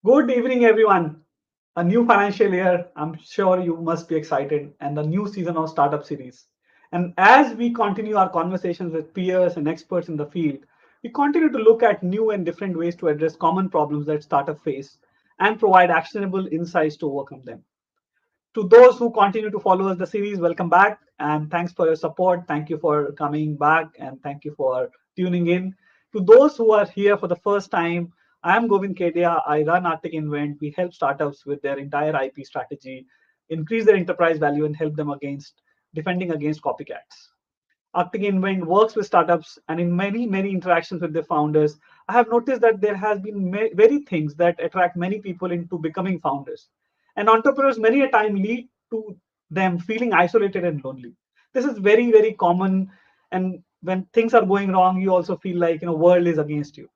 Good evening, everyone. A new financial year. I'm sure you must be excited, and the new season of Startup Series. And as we continue our conversations with peers and experts in the field, we continue to look at new and different ways to address common problems that startups face and provide actionable insights to overcome them. To those who continue to follow us the series, welcome back and thanks for your support. Thank you for coming back and thank you for tuning in. To those who are here for the first time, I am Govind Kedia. I run Arctic Invent. We help startups with their entire IP strategy, increase their enterprise value, and help them against defending against copycats. Arctic Invent works with startups, and in many interactions with their founders, I have noticed that there has been very things that attract many people into becoming founders. And entrepreneurs many a time lead to them feeling isolated and lonely. This is very common. And when things are going wrong, you also feel like world is against you.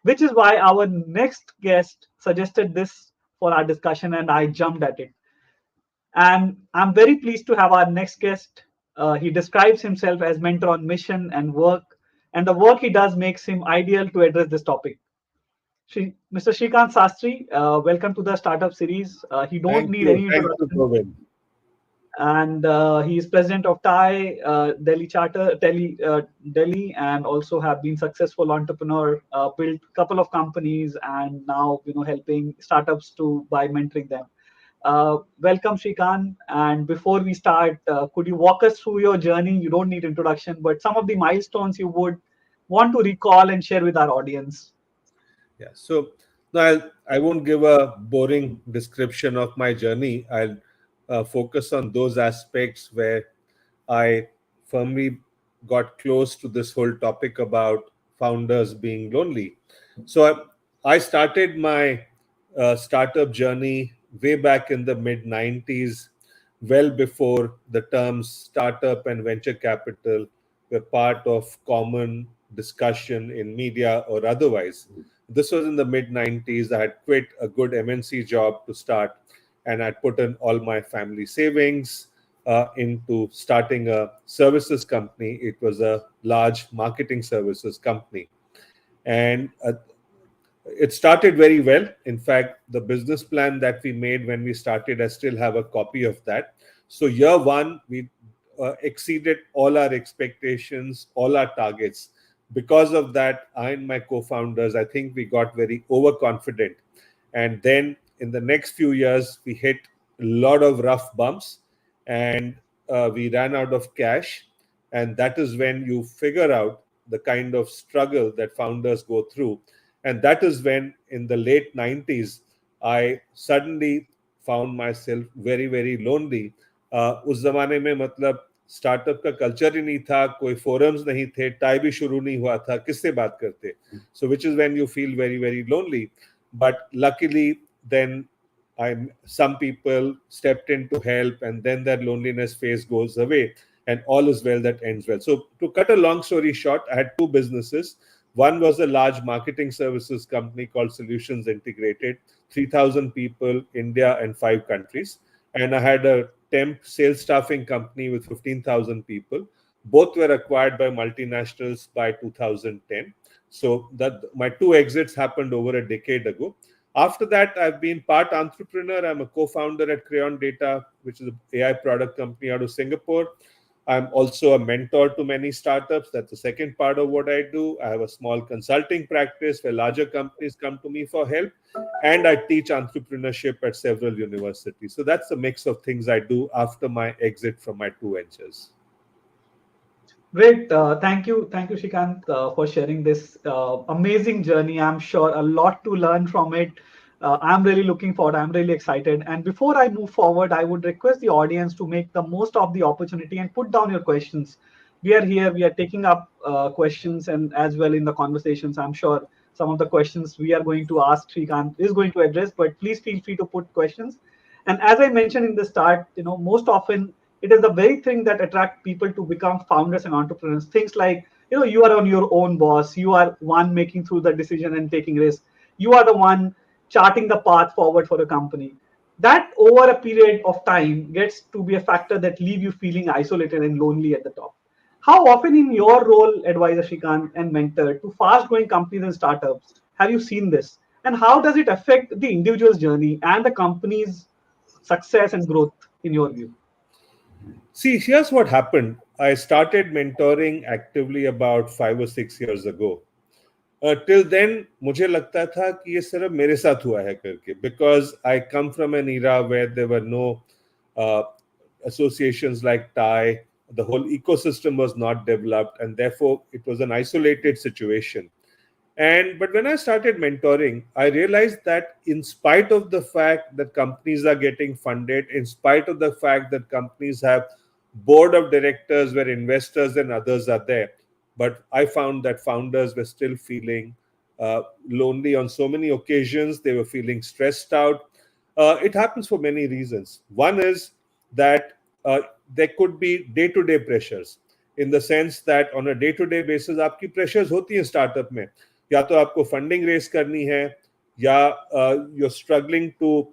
Which is why our next guest suggested this for our discussion, and I jumped at it. And I'm very pleased to have our next guest. He describes himself as mentor on mission and work, and the work he does makes him ideal to address this topic. Mr. Srikant Sastri, welcome to the Startup Series. He don't Thank need you. any Thank you, introduction, Govind. and he is president of TiE Delhi, and also have been successful entrepreneur, built couple of companies, and now helping startups to by mentoring them. Welcome, Srikant. And before we start, could you walk us through your journey? You don't need introduction, but some of the milestones you would want to recall and share with our audience. Yeah. So no, I won't give a boring description of my journey. I'll focus on those aspects where I firmly got close to this whole topic about founders being lonely. So I started my startup journey way back in the mid 90s, well before the terms startup and venture capital were part of common discussion in media or otherwise. This was in the mid 90s. I had quit a good MNC job to start, and I'd put in all my family savings into starting a services company. It was a large marketing services company. And it started very well. In fact, the business plan that we made when we started, I still have a copy of that. So, year one, we exceeded all our expectations, all our targets. Because of that, I and my co founders, I think we got very overconfident. And then in the next few years, we hit a lot of rough bumps and we ran out of cash. And that is when you figure out the kind of struggle that founders go through. And that is when, in the late 90s, I suddenly found myself very lonely. उस जमाने में मतलब startup का culture ही नहीं था, कोई forums नहीं थे, टाई भी शुरू नहीं हुआ था, किससे बात करते? So which is when you feel very lonely. But luckily, then some people stepped in to help, and then that loneliness phase goes away, and all is well that ends well. So to cut a long story short, I had two businesses. One was a large marketing services company called Solutions Integrated, 3,000 people, India and 5 countries. And I had a temp sales staffing company with 15,000 people. Both were acquired by multinationals by 2010. So that my two exits happened over a decade ago. After that, I've been part entrepreneur. I'm a co-founder at Crayon Data, which is an AI product company out of Singapore. I'm also a mentor to many startups. That's the second part of what I do. I have a small consulting practice where larger companies come to me for help. And I teach entrepreneurship at several universities. So that's a mix of things I do after my exit from my two ventures. Great. Thank you, Srikant, for sharing this amazing journey. I'm sure a lot to learn from it. I'm really looking forward. I'm really excited. And before I move forward, I would request the audience to make the most of the opportunity and put down your questions. We are here. We are taking up questions and as well in the conversations. I'm sure some of the questions we are going to ask Srikant is going to address. But please feel free to put questions. And as I mentioned in the start, most often it is the very thing that attract people to become founders and entrepreneurs. Things like, you are on your own boss. You are one making through the decision and taking risk. You are the one charting the path forward for a company. That over a period of time gets to be a factor that leave you feeling isolated and lonely at the top. How often in your role, advisor Shrikant and mentor to fast growing companies and startups, have you seen this? and how does it affect the individual's journey and the company's success and growth in your view? See, here's what happened. I started mentoring actively about 5 or 6 years ago. Till then, मुझे लगता था कि ये सिर्फ मेरे साथ हुआ है करके, because I come from an era where there were no uh, associations like TiE. The whole ecosystem was not developed, and therefore it was an isolated situation. And but when I started mentoring, I realized that in spite of the fact that companies are getting funded, in spite of the fact that companies have board of directors where investors and others are there, but I found that founders were still feeling lonely on so many occasions. They were feeling stressed out. It happens for many reasons. One is that there could be day-to-day pressures, in the sense that on a day-to-day basis आपकी pressures होती हैं startup में. या तो आपको funding race करनी है, या you are struggling to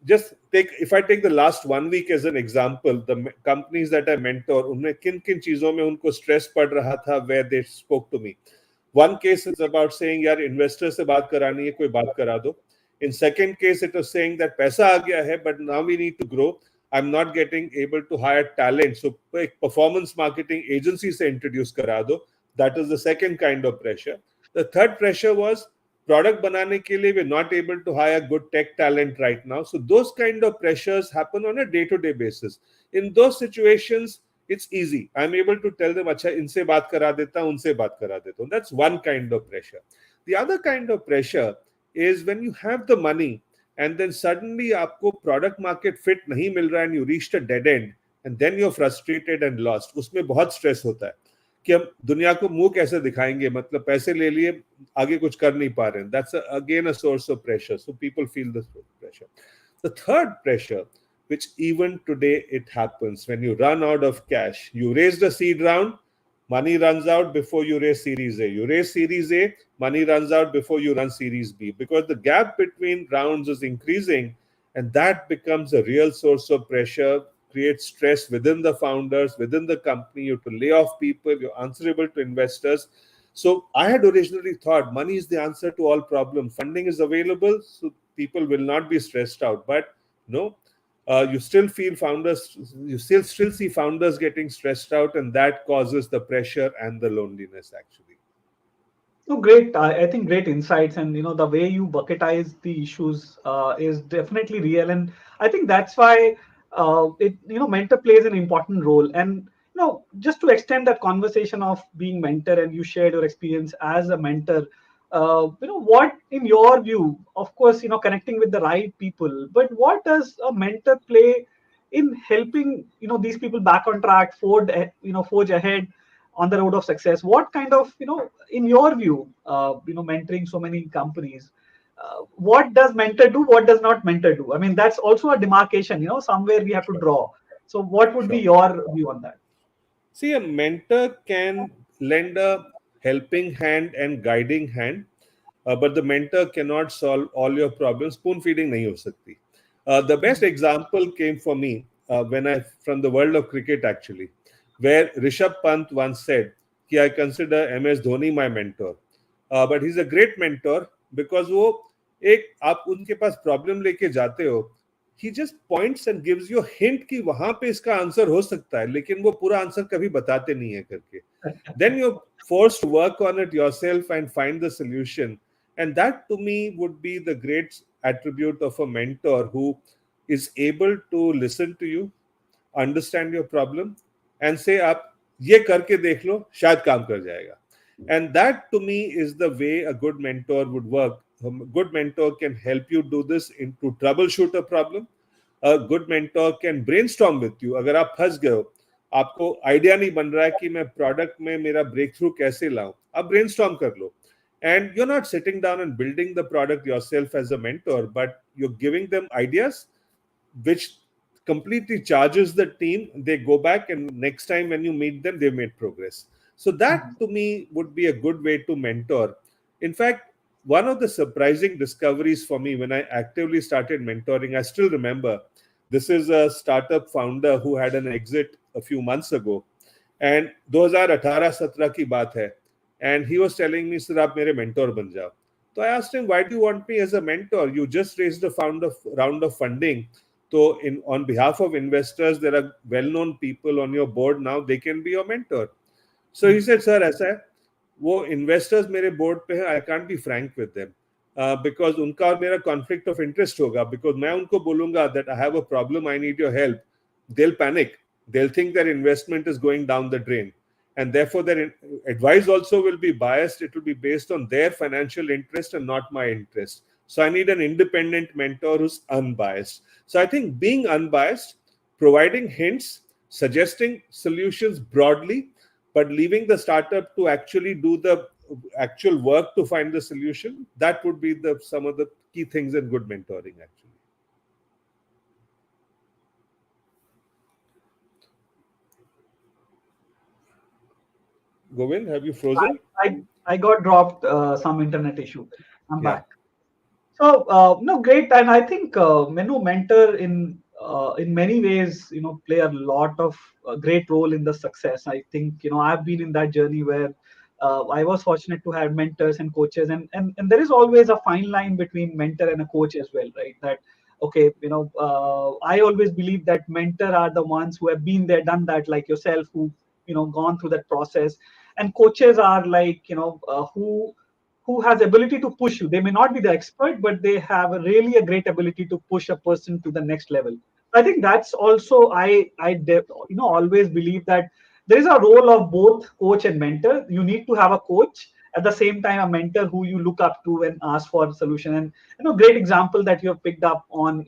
just take, if I take the last 1 week as an example, the companies that I mentor, उनमें किन किन चीजों में उनको स्ट्रेस पड़ रहा था, where they spoke to me. One case is about saying यार इन्वेस्टर से बात करानी है, कोई बात करा दो. In second case it was saying that पैसा आ गया है but now we need to grow, I'm not getting able to hire talent, so एक performance marketing agency से introduce करा दो. That is the second kind of pressure. The third pressure was product banane ke liye we're not able to hire good tech talent right now. So those kind of pressures happen on a day-to-day basis. In those situations, it's easy. I'm able to tell them, acha, inse baat kara deta hu, unse baat kara deta hu. That's one kind of pressure. The other kind of pressure is when you have the money and then suddenly aapko product market fit nahi mil raha and you reached a dead end, and then you're frustrated and lost. Usme bahut stress hota hai कि हम दुनिया को मुंह कैसे दिखाएंगे, मतलब पैसे ले लिए, आगे कुछ कर नहीं पा रहे हैं. That's again a source of pressure. So people feel this pressure. The third pressure, which even today it happens, when you run out of cash, you raised a seed round, money runs out before you raise Series A. You raise Series A, money runs out before you run Series B, because the gap between rounds is increasing, and that becomes a real source of pressure, creates stress within the founders, within the company. You have to lay off people, you're answerable to investors. So I had originally thought money is the answer to all problems. Funding is available, so people will not be stressed out. But no, you still feel founders, you still see founders getting stressed out, and that causes the pressure and the loneliness actually. No, great. I think great insights, and the way you bucketize the issues is definitely real, and I think that's why mentor plays an important role. And just to extend that conversation of being mentor, and you shared your experience as a mentor. What in your view, of course, connecting with the right people, but what does a mentor play in helping these people back on track, forge ahead on the road of success? What kind of in your view, mentoring so many companies, what does mentor do, what does not mentor do? I mean, that's also a demarcation, somewhere we have to Sure. draw. So what would be Sure. your view on that? See, a mentor can lend a helping hand and guiding hand, but the mentor cannot solve all your problems. Spoon feeding nahi ho sakti. The best example came for me when I from the world of cricket actually, where Rishabh Pant once said, "कि I consider MS Dhoni my mentor, but he's a great mentor because वो एक आप उनके पास problem लेके जाते हो, he just points and gives you a hint कि वहां पे इसका आंसर हो सकता है, लेकिन वो पूरा आंसर कभी बताते नहीं है करके. Then you're forced to work on it yourself and find the solution. And that to me would be the great attribute of a mentor who is able to listen to you, understand your problem, and say, आप ये करके देख लो, शायद काम कर जाएगा. And that to me is the way a good mentor would work. A good mentor can help you do this to troubleshoot a problem. A good mentor can brainstorm with you. अगर आप फंस गए हो, आपको idea नहीं बन रहा है कि मैं प्रोडक्ट में मेरा ब्रेक थ्रू कैसे लाऊं, आप ब्रेनस्टॉर्म कर लो. And you're not sitting down and building the product yourself as a mentor, but you're giving them ideas which completely charges the team. They go back, and next time when you meet them, they've made progress. So that to me would be a good way to mentor. In fact, one of the surprising discoveries for me when I actively started mentoring, I still remember, this is a startup founder who had an exit a few months ago, and 2018-17 की बात है, and he was telling me, sir आप मेरे mentor बन जाओ. So I asked him, why do you want me as a mentor? You just raised a round of funding. So on behalf of investors, there are well-known people on your board now, they can be your mentor. So he said, sir, ऐसा है, वो investors मेरे board पे है, I can't be frank with them. Because उनका और मेरा conflict of interest होगा, because मैं उनको बोलूंगा that I have a problem, I need your help. They'll panic. They'll think their investment is going down the drain. And therefore, their advice also will be biased. It will be based on their financial interest and not my interest. So I need an independent mentor who's unbiased. So I think being unbiased, providing hints, suggesting solutions broadly, but leaving the startup to actually do the actual work to find the solution, that would be some of the key things in good mentoring, actually. Govind, have you frozen? I got dropped, some internet issue. I'm Yeah, back. So no, great, and I think mentor in many ways, play a lot of great role in the success. I think I've been in that journey where I was fortunate to have mentors and coaches, and there is always a fine line between mentor and a coach as well, right? That okay, I always believe that mentor are the ones who have been there, done that, like yourself, who gone through that process, and coaches are like who has ability to push you. They may not be the expert, but they have really a great ability to push a person to the next level. I think that's also always believe that there is a role of both coach and mentor. You need to have a coach at the same time a mentor who you look up to and ask for a solution. And great example that you have picked up on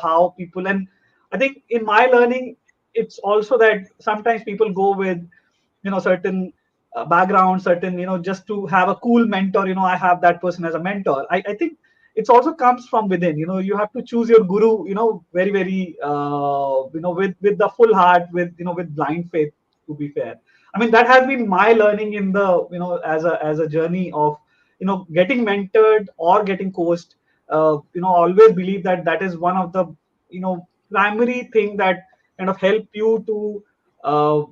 how people, and I think in my learning it's also that sometimes people go with certain background, certain just to have a cool mentor. I have that person as a mentor. I think it's also comes from within. You have to choose your guru very very with the full heart, with blind faith, to be fair. I mean, that has been my learning in the as a journey of getting mentored or getting coached. Always believe that that is one of the primary thing that kind of help you to uh,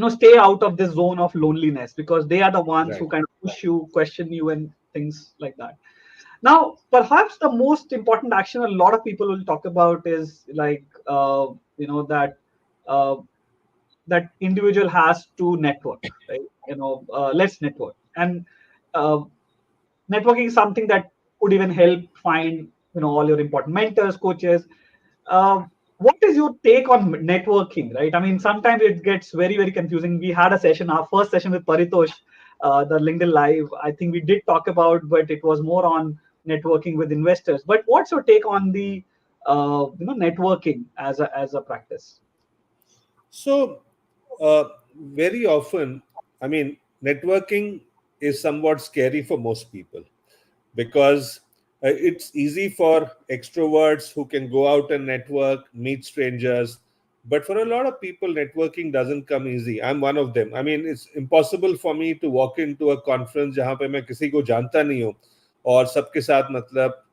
stay out of this zone of loneliness, because they are the ones who right. kind of push you, question you, and things like that. Now perhaps the most important action a lot of people will talk about is like that uh, that individual has to network, right? Let's network. And uh, networking is something that could even help find all your important mentors, coaches. What is your take on networking, right? I mean, sometimes it gets very very confusing. We had a session, our first session with Paritosh, the LinkedIn live, I think we did talk about, but it was more on networking with investors. But what's your take on the networking as a practice? So, very often, I mean, networking is somewhat scary for most people because it's easy for extroverts who can go out and network, meet strangers. But for a lot of people, networking doesn't come easy. I'm one of them. I mean, it's impossible for me to walk into a conference जहाँ पे मैं किसी को जानता नहीं हूँ और सबके साथ मतलब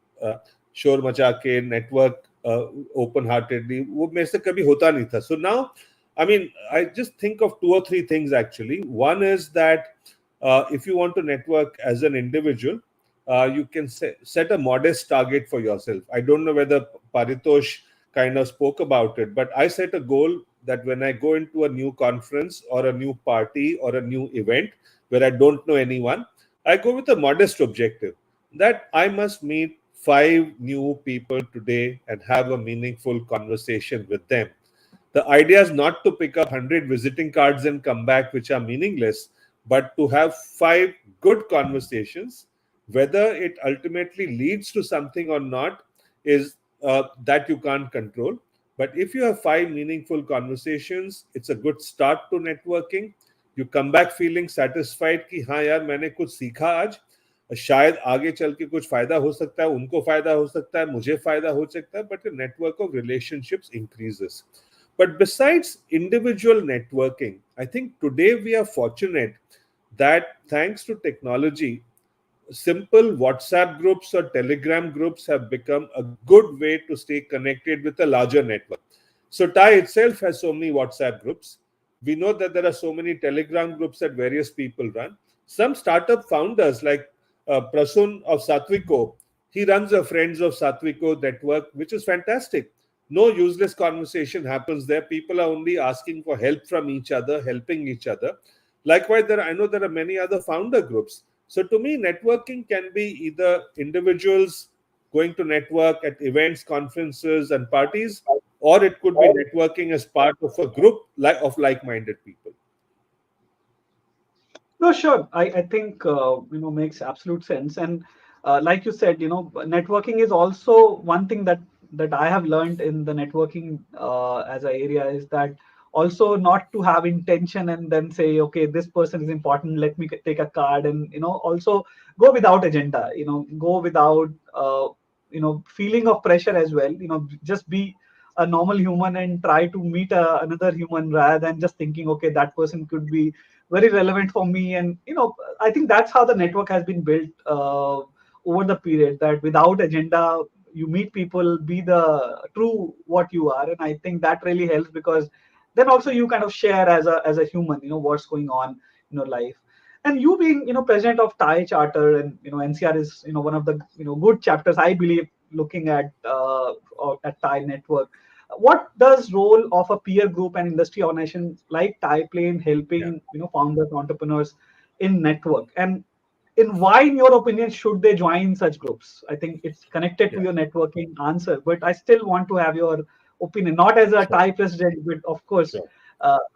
शोर मचा के network open heartedly वो मेरे से कभी होता नहीं था. So now, I mean, I just think of two or three things actually. One is that if you want to network as an individual, you can set a modest target for yourself. I don't know whether Paritosh kind of spoke about it, but I set a goal that when I go into a new conference or a new party or a new event where I don't know anyone, I go with a modest objective that I must meet 5 new people today and have a meaningful conversation with them. The idea is not to pick up 100 visiting cards and come back, which are meaningless, but to have 5 good conversations. Whether it ultimately leads to something or not is that you can't control. But if you have 5 meaningful conversations, it's a good start to networking. You come back feeling satisfied कि हाँ यार मैंने कुछ सीखा आज, शायद आगे चल के कुछ फायदा हो सकता है, उनको फायदा हो सकता है, मुझे फायदा हो सकता है, but your network of relationships increases. But besides individual networking, I think today we are fortunate that thanks to technology, simple WhatsApp groups or Telegram groups have become a good way to stay connected with a larger network. So TiE itself has so many WhatsApp groups. We know that there are so many Telegram groups that various people run. Some startup founders like Prasun of Satwiko, he runs a Friends of Satwiko network, which is fantastic. No useless conversation happens there. People are only asking for help from each other, helping each other. Likewise, I know there are many other founder groups. So to me, networking can be either individuals going to network at events, conferences, and parties, or it could be networking as part of a group of like-minded people. No, sure. I think makes absolute sense. And like you said, networking is also one thing that I have learned in the networking as a area is that also not to have intention and then say, okay, this person is important. Let me take a card, and also go without agenda. Go without feeling of pressure as well. Just be a normal human and try to meet another human rather than just thinking, okay, that person could be very relevant for me. And I think that's how the network has been built over the period, that without agenda you meet people, be the true what you are. And I think that really helps, because then also you kind of share as a human, what's going on in your life. And you being president of TiE charter, and NCR is one of the good chapters, I believe, looking at TiE network. What does role of a peer group and industry organization like TiE play in Yeah, helping founders, entrepreneurs in network? And in why, in your opinion, should they join such groups? I think it's connected to yeah, your networking answer, but I still want to have your opinion, not as a sure, TiE president, but of course, sure,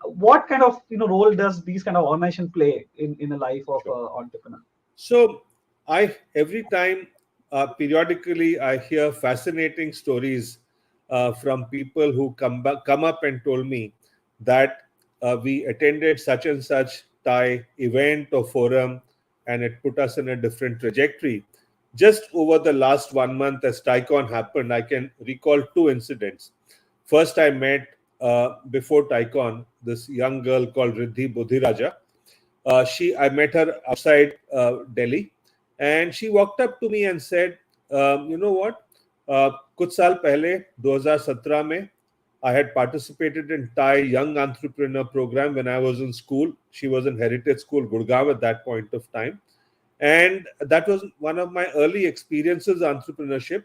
what kind of role does these kind of organization play in the life of sure. an entrepreneur? So I every time periodically I hear fascinating stories from people who come up and told me that we attended such and such Thai event or forum and it put us in a different trajectory. Just over the last 1 month, as TiECon happened, I can recall two incidents. First, I met before TiECon this young girl called Riddhi Bodhiraja. I met her outside Delhi, and she walked up to me and said, "You know what? कुछ साल पहले 2017 में I had participated in Thai Young Entrepreneur Program when I was in school. She was in Heritage School, Gurgaon at that point of time. And that was one of my early experiences entrepreneurship.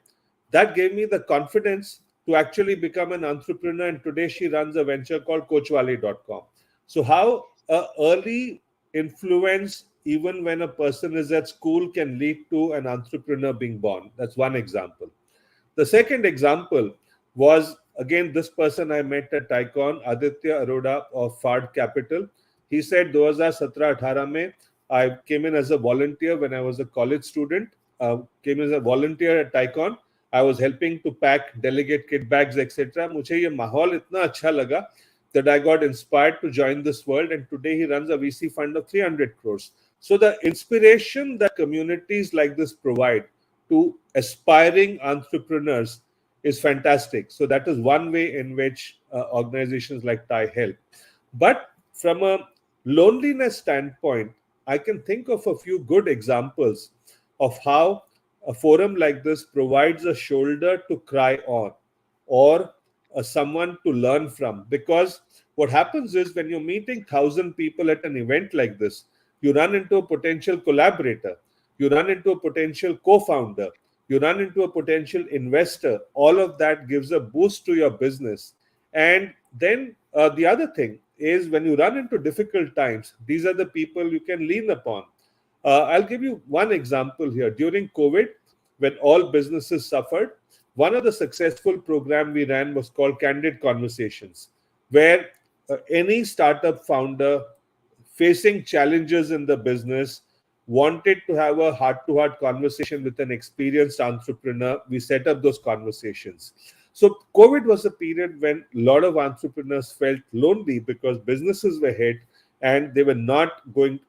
That gave me the confidence to actually become an entrepreneur. And today she runs a venture called coachwale.com. So how early influence, even when a person is at school, can lead to an entrepreneur being born. That's one example. The second example was again this person I met at TiECon, Aditya Arora of Fard Capital. He said 2017-18 mein I came in as a volunteer when I was a college student. Came as a volunteer at TiECon. I was helping to pack delegate kit bags, etc. मुझे ये माहौल इतना अच्छा लगा that I got inspired to join this world. And today he runs a VC fund of 300 crores. So the inspiration that communities like this provide to aspiring entrepreneurs is fantastic. So that is one way in which organizations like TiE help. But from a loneliness standpoint, I can think of a few good examples of how a forum like this provides a shoulder to cry on, or someone to learn from. Because what happens is when you're meeting 1,000 people at an event like this, you run into a potential collaborator, you run into a potential co-founder, you run into a potential investor. All of that gives a boost to your business. And then the other thing is, when you run into difficult times, these are the people you can lean upon. I'll give you one example here. During COVID, when all businesses suffered, one of the successful program we ran was called Candid Conversations, where any startup founder facing challenges in the business wanted to have a heart-to-heart conversation with an experienced entrepreneur. We set up those conversations. So COVID was a period when a lot of entrepreneurs felt lonely because businesses were hit and they were not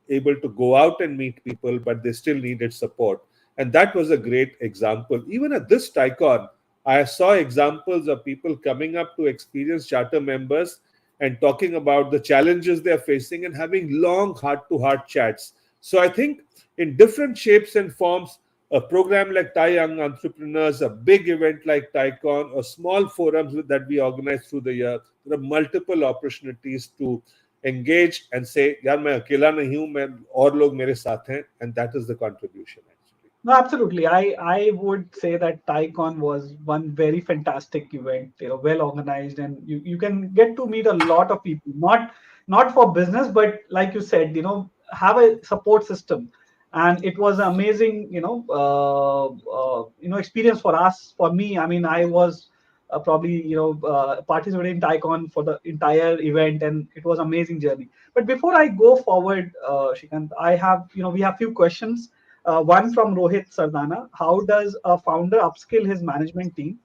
able to go out and meet people, but they still needed support. And that was a great example. Even at this TiECon, I saw examples of people coming up to experienced charter members and talking about the challenges they're facing and having long heart-to-heart chats. So I think in different shapes and forms, a program like TiE Young Entrepreneurs, a big event like TiECon, or small forums that we organize through the year, there are multiple opportunities to engage and say, यार मैं अकेला नहीं हूँ, मैं और लोग मेरे साथ हैं, and that is the contribution. No, absolutely. I would say that TiECon was one very fantastic event, well organized, and you can get to meet a lot of people. Not for business, but like you said, have a support system, and it was an amazing, experience for us. For me, I mean, I was probably participating in TiECon for the entire event, and it was amazing journey. But before I go forward, Shrikant, I have we have few questions, one from Rohit Sardana. How does a founder upskill his management team?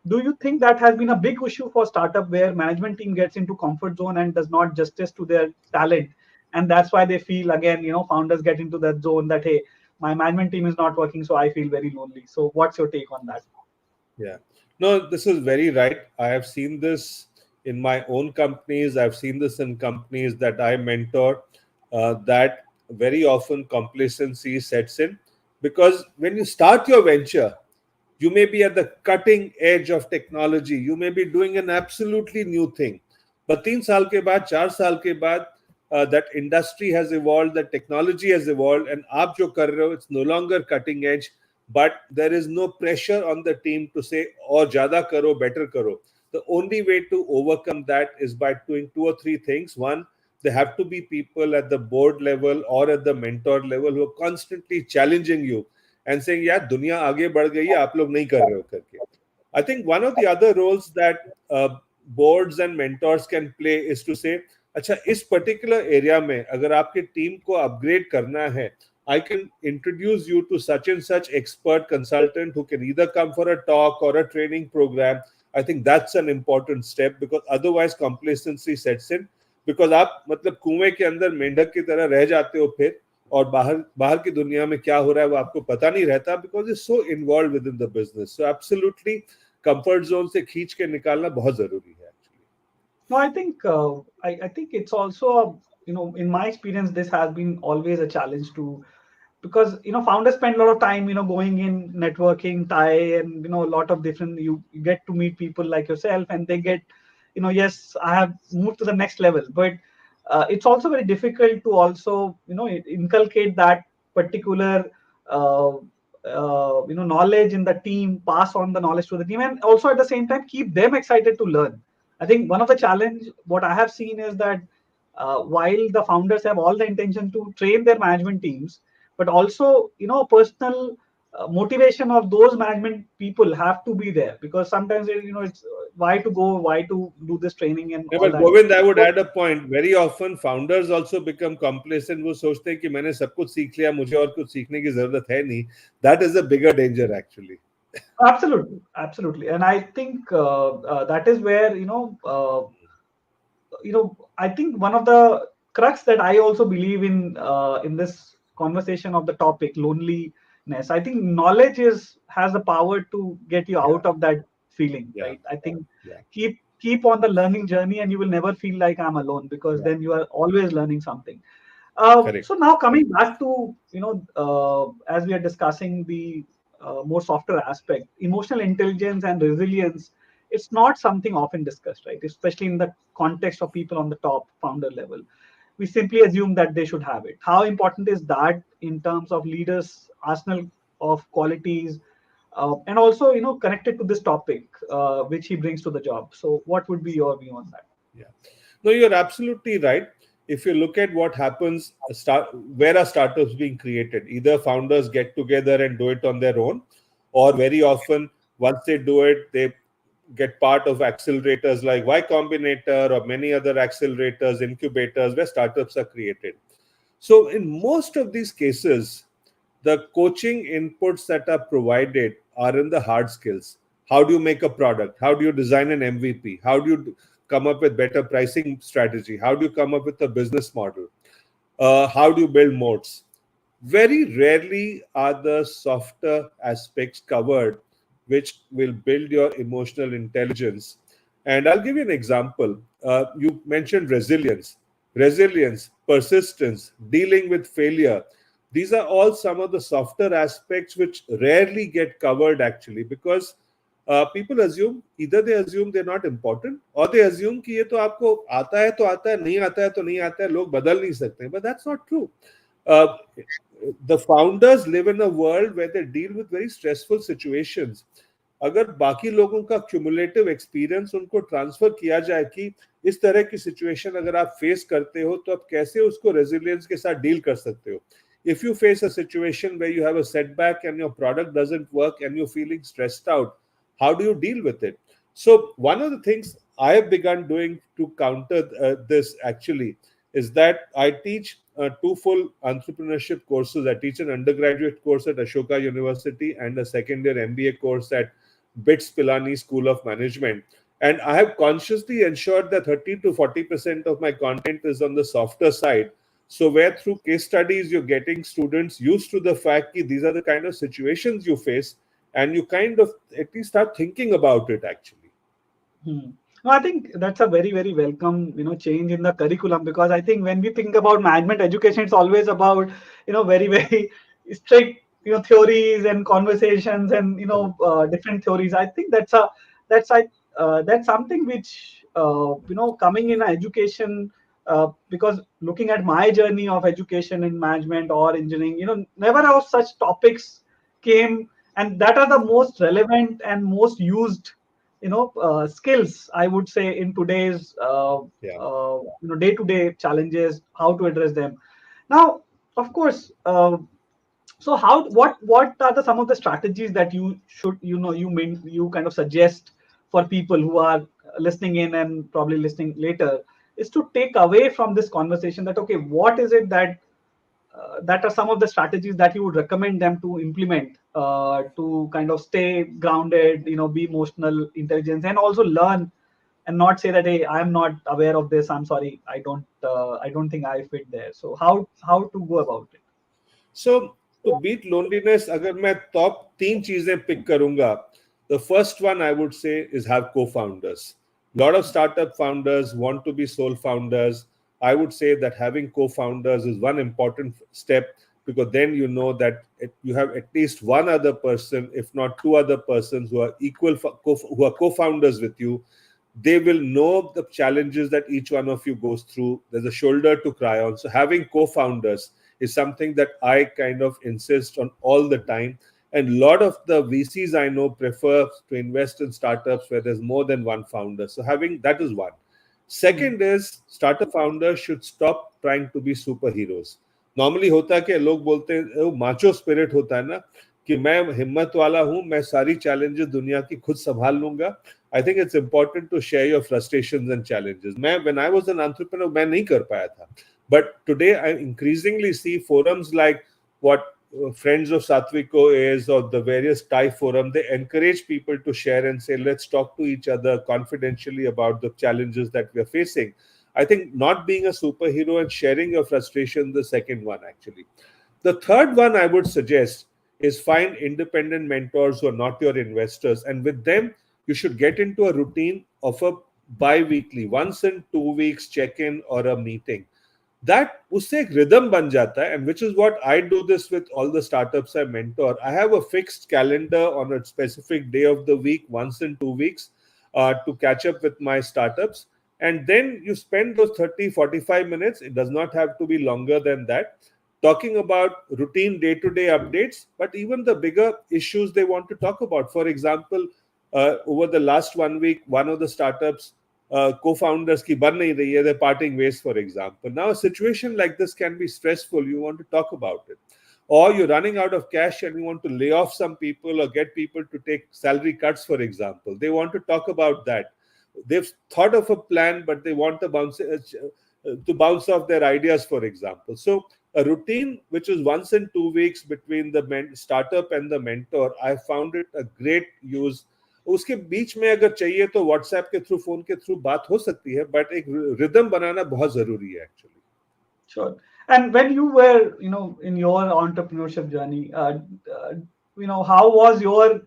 Do you think that has been a big issue for startup where management team gets into comfort zone and does not justice to their talent? And that's why they feel again, founders get into that zone that, hey, my management team is not working, so I feel very lonely. So what's your take on that? Yeah. No, this is very right. I have seen this in my own companies. I've seen this in companies that I mentor, that very often complacency sets in, because when you start your venture, you may be at the cutting edge of technology. You may be doing an absolutely new thing. But 3 साल के बाद, 4 साल के बाद, that industry has evolved, that technology has evolved, and आप जो कर रहे हो, it's no longer cutting edge, but there is no pressure on the team to say, और ज़्यादा करो, better करो. The only way to overcome that is by doing two or three things. One, there have to be people at the board level or at the mentor level who are constantly challenging you and saying, "Yeah, दुनिया आगे बढ़ गई है, आप लोग नहीं कर रहे हो" करके. I think one of the other roles that boards and mentors can play is to say, अच्छा इस पर्टिकुलर एरिया में अगर आपकी टीम को अपग्रेड करना है, I can introduce you to such and such expert consultant who can either come for a talk or a training program. I think that's an important step, because otherwise complacency sets in. Because आप मतलब कुएं के अंदर मेंढक की तरह रह जाते हो फिर, और बाहर बाहर की दुनिया में क्या हो रहा है वो आपको पता नहीं रहता, because is so involve with in the business. So absolutely comfort zone से खींच के निकालना बहुत जरूरी है actually. No, I think I think it's also in my experience this has been always a challenge to, because founders spend a lot of time going in networking tie, and a lot of different, you get to meet people like yourself, and they get, yes, I have moved to the next level, but it's also very difficult to also inculcate that particular uh, knowledge in the team, pass on the knowledge to the team, and also at the same time keep them excited to learn. I think one of the challenge what I have seen is that while the founders have all the intention to train their management teams, but also personal motivation of those management people have to be there, because sometimes it's why to go, why to do this training and Yeah, all but that. Govind, I would add a point. Very often founders also become complacent. वो सोचते हैं कि मैंने सब कुछ सीख लिया, मुझे और कुछ सीखने की जरूरत है नहीं. That is a bigger danger actually. Absolutely, absolutely, and I think that is where I think one of the crux that I also believe in this conversation of the topic loneliness. I think knowledge is has the power to get you Yeah, out of that feeling, yeah, right? I think yeah. keep on the learning journey, and you will never feel like I'm alone, because Yeah. then you are always learning something. So Correct. now coming back to as we are discussing the more softer aspect, emotional intelligence and resilience, it's not something often discussed, right? Especially in the context of people on the top founder level. We simply assume that they should have it. How important is that in terms of leaders' arsenal of qualities, and also connected to this topic which he brings to the job? So, what would be your view on that? Yeah. No, you're absolutely right. If you look at what happens, where are startups being created? Either founders get together and do it on their own, or very often, once they do it, they get part of accelerators like Y Combinator or many other accelerators, incubators where startups are created. So, in most of these cases, the coaching inputs that are provided are in the hard skills. How do you make a product? How do you design an MVP? How do you come up with better pricing strategy? How do you come up with a business model? How do you build moats? Very rarely are the softer aspects covered, which will build your emotional intelligence. And I'll give you an example. You mentioned resilience, persistence, dealing with failure. These are all some of the softer aspects which rarely get covered actually, because people assume, either they assume they're not important, or they assume कि ये तो आपको आता है तो आता है, नहीं आता है तो नहीं आता है, लोग बदल नहीं सकते. But that's not true. Uh, the founders live in a world where they deal with very stressful situations. अगर बाकी लोगों का क्यूमुलेटिव एक्सपीरियंस उनको ट्रांसफर किया जाए कि इस तरह की सिचुएशन अगर आप फेस करते हो तो आप कैसे उसको रेजिलियंस के साथ डील कर सकते हो. If you face a situation where you have a setback and your product doesn't work and you're feeling stressed out, how do you deal with it? So one of the things I have begun doing to counter this actually is that I teach two full entrepreneurship courses. I teach an undergraduate course at Ashoka University and a second year MBA course at BITS Pilani School of Management. And I have consciously ensured that 30 to 40% of my content is on the softer side. So, where through case studies you're getting students used to the fact that these are the kind of situations you face, and you kind of at least start thinking about it actually. Hmm. No, I think that's a very, very welcome, change in the curriculum, because I think when we think about management education, it's always about, very, very strict, theories and conversations and, different theories. I think that's something which, coming in education, because looking at my journey of education in management or engineering, never have such topics came, and that are the most relevant and most used skills, I would say, in today's Yeah. day-to-day challenges, how to address them. Now, of course, so how what are some of the strategies that you should you kind of suggest for people who are listening in and probably listening later, is to take away from this conversation that, okay, what is it that are some of the strategies that you would recommend them to implement to kind of stay grounded, be emotional intelligence, and also learn, and not say that, hey, I'm not aware of this, I'm sorry, I don't think I fit there. So how to go about it? So to beat loneliness, अगर मैं top तीन चीजें pick करूंगा, the first one I would say is have co-founders. A lot of startup founders want to be sole founders. I would say that having co-founders is one important step, because then you know that you have at least one other person, if not two other persons, who are who are co-founders with you. They will know the challenges that each one of you goes through. There's a shoulder to cry on. So having co-founders is something that I kind of insist on all the time. And a lot of the VCs I know prefer to invest in startups where there's more than one founder. So having that is one. Hmm. Second is startup founders should stop trying to be superheroes. Normally होता है कि लोग बोलते हैं वो macho spirit होता है ना, कि मैं हिम्मत वाला हूं, मैं सारी चैलेंजेस दुनिया की खुद संभाल लूंगा. I think it's important to share your frustrations and challenges. When I was an entrepreneur, मैं नहीं कर पाया था. But today, I increasingly see forums like what Friends of Satviko is, or the various TiE forum. They encourage people to share and say, let's talk to each other confidentially about the challenges that we are facing. I think not being a superhero and sharing your frustration, the second one actually. The third one I would suggest is find independent mentors who are not your investors, and with them you should get into a routine of a bi-weekly, once in 2 weeks check-in or a meeting. That उससे एक rhythm बन जाता है, and which is what I do this with all the startups I mentor. I have a fixed calendar on a specific day of the week, once in 2 weeks, to catch up with my startups. And then you spend those 30-45 minutes, it does not have to be longer than that, talking about routine day-to-day updates, but even the bigger issues they want to talk about. For example, over the last 1 week, one of the startups co-founders ki ban nahi rahi hai, they're parting ways, for example. Now, a situation like this can be stressful. You want to talk about it. Or you're running out of cash and you want to lay off some people or get people to take salary cuts, for example. They want to talk about that. They've thought of a plan, but they want to bounce off their ideas, for example. So, a routine which is once in 2 weeks between the startup and the mentor, I found it a great use. उसके बीच में अगर चाहिए तो WhatsApp के through, phone के through बात हो सकती है, बट एक रिदम बनाना बहुत जरूरी है actually. Sure. And when you were, in your entrepreneurship journey, how was your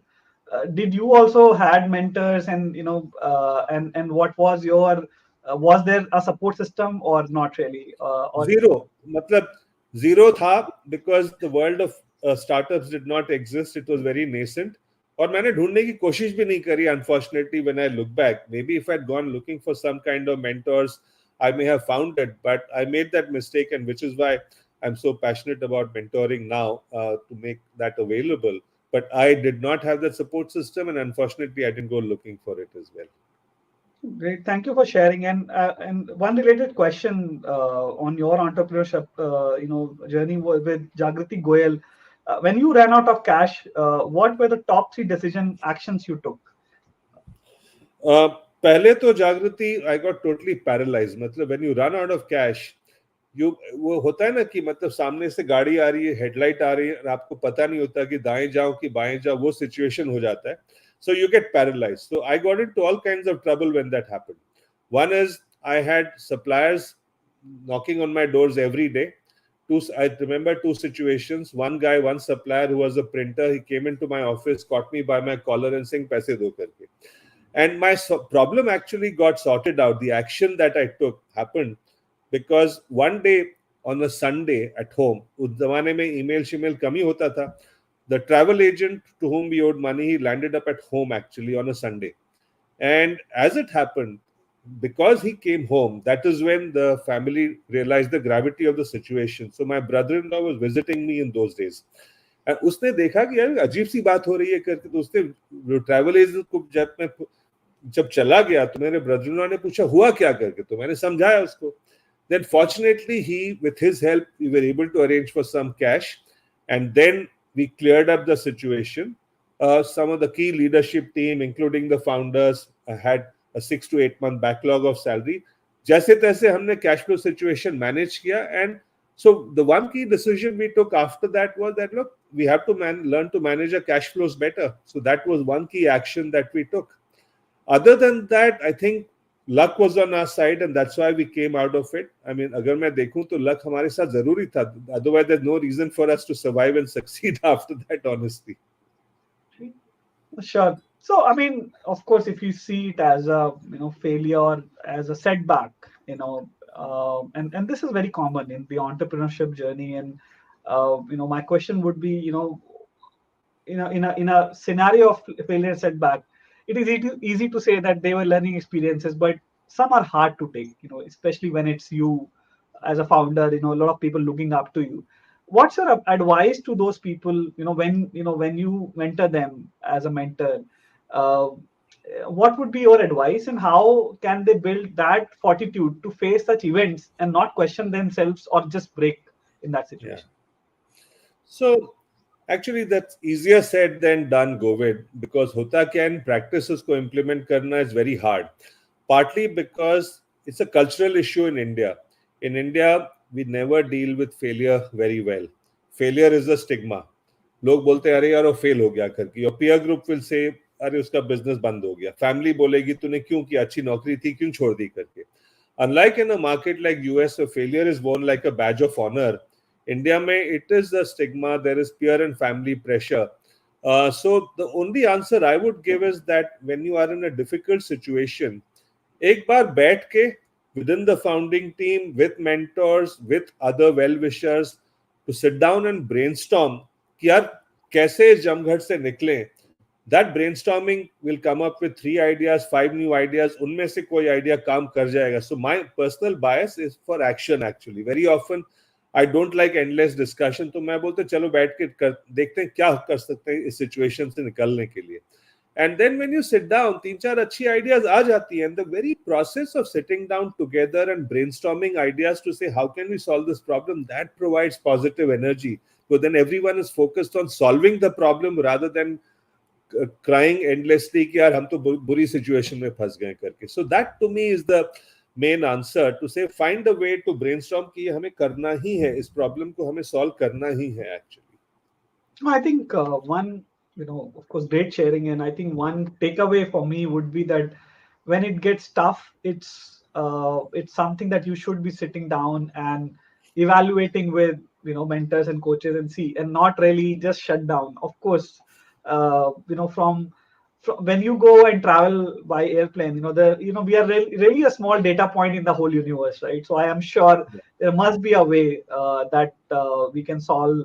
did you also had mentors, and and what was your was there a support system or not really, or zero, मतलब zero था, because the world of startups did not exist, it was very nascent. और मैंने ढूंढने की कोशिश भी नहीं करी, unfortunately. When I look back, maybe if I had gone looking for some kind of mentors, I may have found it, but I made that mistake, and which is why I'm so passionate about mentoring now to make that available. But I did not have that support system, and unfortunately, I didn't go looking for it as well. Great, thank you for sharing. And one related question on your entrepreneurship, journey with Jagriti Goyal. When you ran out of cash, what were the top three decision actions you took? Uh, पहले तो जागृति I got totally paralyse मतलब when you run out of cash you वो होता है ना कि मतलब सामने से गाड़ी आ रही है हेडलाइट आ रही है और आपको पता नहीं होता कि दाएं जाओ कि बाएं जाओ वो सिचुएशन हो जाता है so you get paralyse so I got into all kinds of trouble when that happened one is I had suppliers knocking on my doors every day. I remember two situations. One guy, one supplier who was a printer, he came into my office, caught me by my collar and saying, "Paise do karke." And my problem actually got sorted out. The action that I took happened because one day on a Sunday at home, उस जमाने में email Shimel कम ही होता था. The travel agent to whom we owed money, he landed up at home actually on a Sunday. And as it happened, because he came home, that is when the family realized the gravity of the situation. So my brother-in-law was visiting me in those days. And उसने देखा कि यार अजीब सी बात हो रही है करके तो उसने ट्रैवल एजेंट को जब चला गया तो मेरे ब्रदर इन लॉ ने पूछा हुआ क्या करके तो मैंने समझाया उसको then fortunately he with his help we were able to arrange for some cash and then we cleared up the situation. Some of the key leadership team including the founders had a 6 to 8 month backlog of salary जैसे तैसे हमने cash flow situation manage किया and so the one key decision we took after that was that look we have to learn to manage our cash flows better. So that was one key action that we took. Other than that, I think luck was on our side and that's why we came out of it. I mean, अगर मैं देखूं तो luck हमारे साथ जरूरी था. Otherwise, there's no reason for us to survive and succeed after that, honestly. Sure. So, I mean, of course, if you see it as a failure, as a setback, and this is very common in the entrepreneurship journey. And my question would be, in a scenario of failure setback, it is easy to say that they were learning experiences, but some are hard to take, especially when it's you as a founder, a lot of people looking up to you. What's your advice to those people, when you mentor them as a mentor? uh, what would be your advice, and how can they build that fortitude to face such events and not question themselves or just break in that Yeah. situation? So actually, that's easier said than done, Govid, because hota क्या in practice उसको implement करना is very hard. Partly because it's a cultural issue in India. In India, we never deal with failure very well. Failure is a stigma. लोग बोलते हैं अरे यार वो fail हो गया करके your peer group will say अरे उसका बिजनेस बंद हो गया फैमिली बोलेगी तूने क्यों किया अच्छी नौकरी थी क्यों छोड़ दी करके unlike in a market like US failure is borne like a badge of honour India में it is the stigma there is peer and family pressure so the only answer I would give is that when you are in a difficult situation एक बार बैठ के within the founding team with mentors with other well wishers to sit down and brainstorm कि यार कैसे इस जमघट से निकलें that brainstorming will come up with 3 ideas 5 new ideas उनमें से कोई आइडिया काम कर जाएगा so my personal bias is for action actually very often I don't like endless discussion तो मैं बोलते चलो बैठ के देखते हैं क्या कर सकते हैं इस सिचुएशन से निकलने के लिए and then when you sit down 3-4 अच्छी ideas आ जाती हैं and the very process of sitting down together and brainstorming ideas to say how can we solve this problem that provides positive energy so then everyone is focused on solving the problem rather than crying endlessly कि यार हम तो बुरी situation में फंस गए करके so that to me is the main answer to say find a way to brainstorm कि ये हमें करना ही है इस प्रॉब्लम को हमें सॉल्व करना ही है actually. I think one, of course, great sharing, and I think one takeaway for me would be that when it gets tough, it's something that you should be sitting down and evaluating with mentors and coaches and see, and not really just shut down. Of course, from when you go and travel by airplane, we are really a small data point in the whole universe, right? So I am sure Yeah. there must be a way that we can solve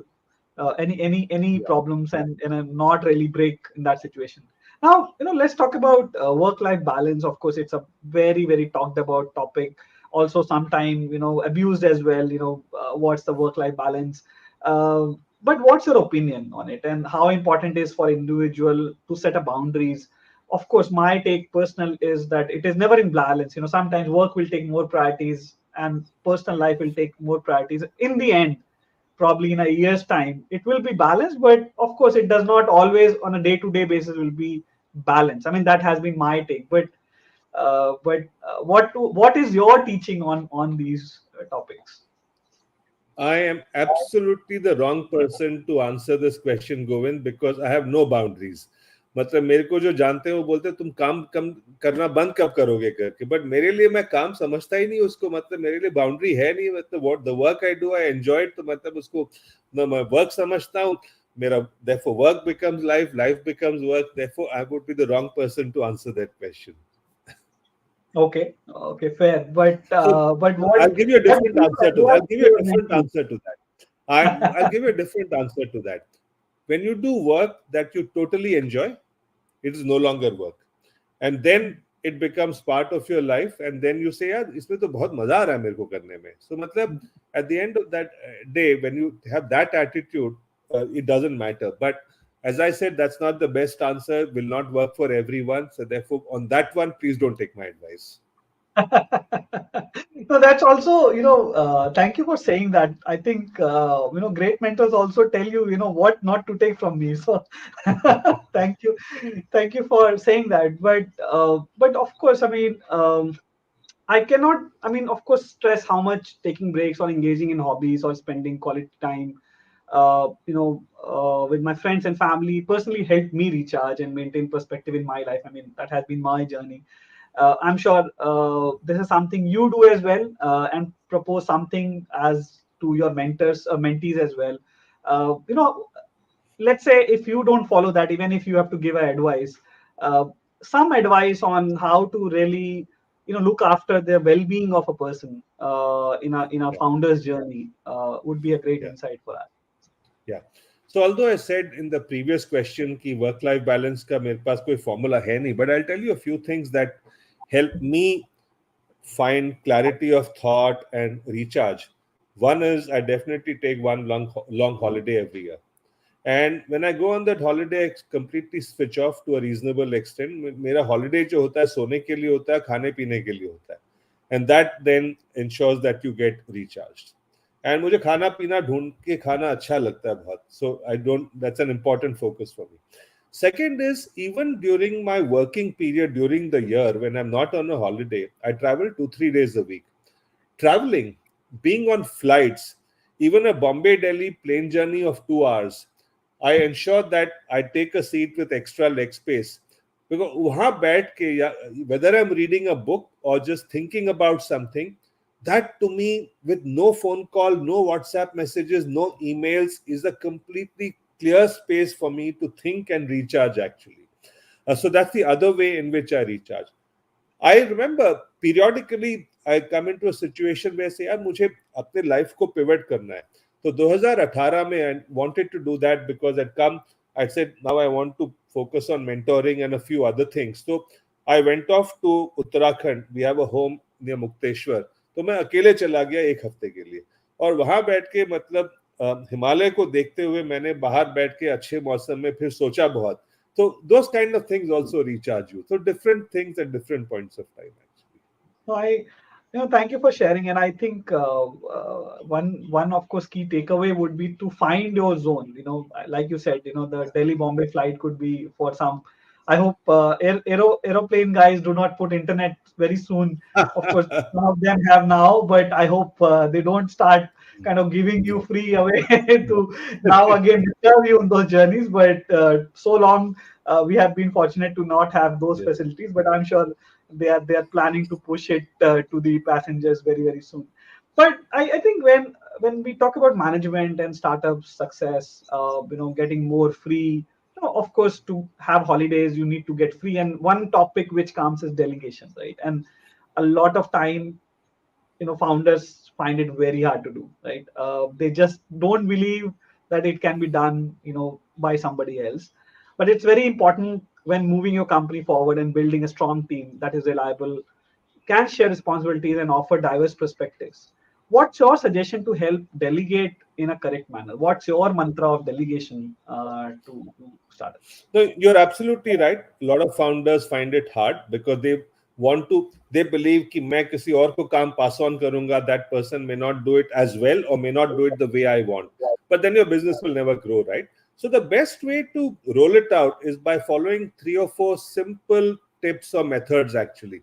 any Yeah. problems and not really break in that situation. Now let's talk about work life balance. Of course, it's a very very talked about topic, also sometimes abused as well. What's the work-life balance? But what's your opinion on it, and how important is for individual to set a boundaries? Of course, my take personal is that it is never in balance. Sometimes work will take more priorities and personal life will take more priorities. In the end, probably in a year's time, it will be balanced, but of course it does not always on a day-to-day basis will be balanced. I mean, that has been my take. But what is your teaching on these topics? I am absolutely the wrong person to answer this question, Govind, because I have no boundaries. मतलब मेरे को जो जानते हैं वो बोलते हैं तुम काम कम करना बंद कब करोगे करके, बट मेरे लिए मैं काम समझता ही नहीं उसको, मतलब मेरे लिए बाउंड्री है नहीं, मतलब what the work I do I enjoy it, तो मतलब उसको मैं वर्क समझता हूँ मेरा, therefore work becomes life, life becomes work, therefore I would be the wrong person to answer that question. Okay, okay, fair. But So what I'll give you a what different do you answer to that. advise I'll give to you your a different mentees? answer to that. I'll give you a different answer to that. When you do work that you totally enjoy, it is no longer work. And then it becomes part of your life. And then you say, यार इसमें तो बहुत मजा आ रहा है मेरे को करने में. So मतलब at the end of that day, when you have that attitude, it doesn't matter. But as I said, that's not the best answer. Will not work for everyone. So therefore, on that one, please don't take my advice. No, that's also, thank you for saying that. I think, great mentors also tell you, what not to take from me. So thank you. Thank you for saying that. But of course, I mean, I cannot, I mean, of course, stress how much taking breaks or engaging in hobbies or spending quality time, with my friends and family personally helped me recharge and maintain perspective in my life. I mean, that has been my journey. I'm sure this is something you do as well, and propose something as to your mentors, mentees as well. Uh, you know, let's say if you don't follow that, even if you have to give a advice, uh, some advice on how to really look after the well-being of a person in a Yeah, founder's journey would be a great yeah. insight for us. Yeah. So although I said in the previous question कि work life balance का मेरे पास कोई formula है नहीं, but I'll tell you a few things that help me find clarity of thought and recharge. One is I definitely take one long holiday every year. And when I go on that holiday, I completely switch off to a reasonable extent. मेरा holiday जो होता है सोने के लिए होता है, खाने पीने के लिए होता है. And that then ensures that you get recharged. And मुझे खाना पीना ढूंढ के खाना अच्छा लगता है बहुत. So I don't, that's an important focus for me. Second is, even during my working period during the year, when I'm not on a holiday, I travel 2-3 days a week. Traveling, being on flights, even a Bombay Delhi plane journey of 2 hours, I ensure that I take a seat with extra leg space. Because वहाँ बैठ के, whether I'm reading a book or just thinking about something, that to me, with no phone call, no WhatsApp messages, no emails, is a completely clear space for me to think and recharge actually. So that's the other way in which I recharge. I remember periodically I come into a situation where say यार मुझे अपने life को pivot करना है. तो 2018 में I wanted to do that because I'd come, I said now I want to focus on mentoring and a few other things. So I went off to Uttarakhand. We have a home near Mukteshwar. तो मैं अकेले चला गया एक हफ्ते के लिए, और वहां बैठ के मतलब हिमालय को देखते हुए मैंने बाहर बैठ के अच्छे मौसम में फिर सोचा बहुत. So those kind of things also recharge you. So different things at different points of time, actually. So thank you for sharing. And I think one of course key takeaway would be to find your zone. Like you said, the Delhi Bombay flight could be for some. I hope aeroplane guys do not put internet very soon. Of course, some of them have now, but I hope they don't start kind of giving you No, free away no. to now again disturb you on those journeys. But so long we have been fortunate to not have those Yeah. facilities. But I'm sure they are planning to push it to the passengers very very soon. But I think when we talk about management and startup success, getting more free, of course to have holidays you need to get free, and one topic which comes is delegation, right? And a lot of time founders find it very hard to do, right? They just don't believe that it can be done by somebody else. But it's very important when moving your company forward and building a strong team that is reliable, can share responsibilities and offer diverse perspectives. What's your suggestion to help delegate in a correct manner? What's your mantra of delegation to startups? No, you're absolutely right. A lot of founders find it hard because they believe कि मैं किसी और को काम pass on करूंगा, that person may not do it as well or may not do it the way I want. But then your business will never grow, right? So the best way to roll it out is by following 3 or 4 simple tips or methods actually.